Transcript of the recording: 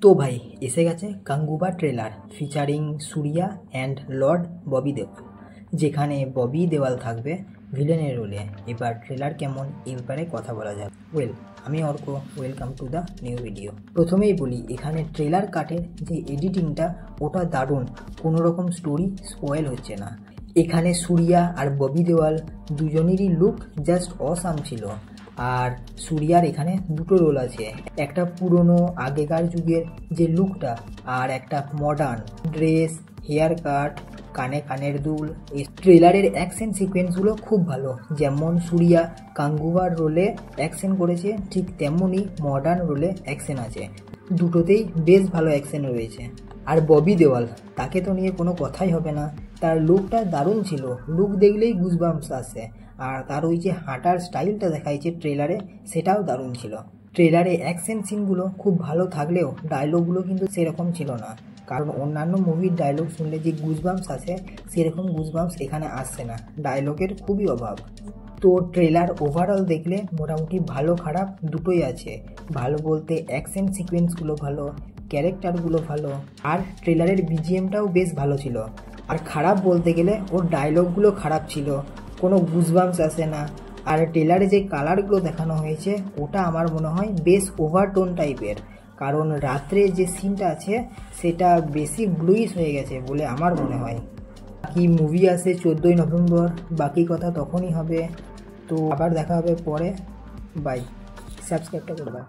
তো ভাই এসে গেছে Kanguva trailer featuring Suriya and lord Bobby Deol, যেখানে ববি দেওয়াল থাকবে ভিলেনের রোলে। এবার ট্রেলার কেমন এই ব্যাপারে কথা বলা যাক। আমি Arka, welcome to the new video. প্রথমেই বলি, এখানে ট্রেলার কাটের যে এডিটিংটা ওটা দারুণ, কোনো রকম স্টোরি স্পয়েল হচ্ছে না। এখানে সূর্যা আর ববি দেওয়াল দুজনেরই লুক জাস্ট অসাম ছিল। আর সূর্যার এখানে দুটো রোল আছে, একটা পুরনো আগেকার যুগের যে লুকটা আর একটা মডার্ন ড্রেস, হেয়ার কাট, কানের দুল। এই ট্রেলারের অ্যাকশন সিকোয়েন্সগুলো খুব ভালো, যেমন সূর্যা গাঙ্গুবার রোলে অ্যাকশন করেছে ঠিক তেমনই মডার্ন রোলে অ্যাকশন আছে, দুটোতেই বেশ ভালো অ্যাকশন রয়েছে। আর ববি দেওয়াল, তাকে তো নিয়ে কোনো কথাই হবে না, তার লুকটা দারুণ ছিল, লুক দেখলেই গুজবাম্পস আসে। আর তার ওই যে হাঁটার স্টাইলটা দেখাইছে ট্রেলারে, সেটাও দারুণ ছিল। ট্রেলারে অ্যাকশন সিনগুলো খুব ভালো থাকলেও ডায়লগগুলো কিন্তু সেরকম ছিল না, কারণ অন্যান্য মুভির ডায়লগ শুনলে যে গুজবাম্পস আসে সেরকম গুজবাম্পস এখানে আসছে না, ডায়লগের খুবই অভাব। তো ট্রেলার ওভারঅল দেখলে মোটামুটি ভালো খারাপ দুটোই আছে। ভালো বলতে অ্যাকশন সিকোয়েন্সগুলো ভালো, ক্যারেক্টারগুলো ভালো, আর ট্রেলারের বিজিএমটাও বেশ ভালো ছিল। আর খারাপ বলতে গেলে ওর ডায়লগগুলো খারাপ ছিল, কোনো গুজবাম্পস আসে না। আর ট্রেলারে যে কালারগুলো দেখানো হয়েছে ওটা আমার মনে হয় বেশ ওভারটোন টাইপের, কারণ রাত্রে যে সিনটা আছে সেটা বেশি ব্লুইশ হয়ে গেছে বলে আমার মনে হয়। বাকি মুভি আসে 14ই নভেম্বর, বাকি কথা তখনই হবে। তো আবার দেখা হবে পরে, বাই। সাবস্ক্রাইবটা করবা।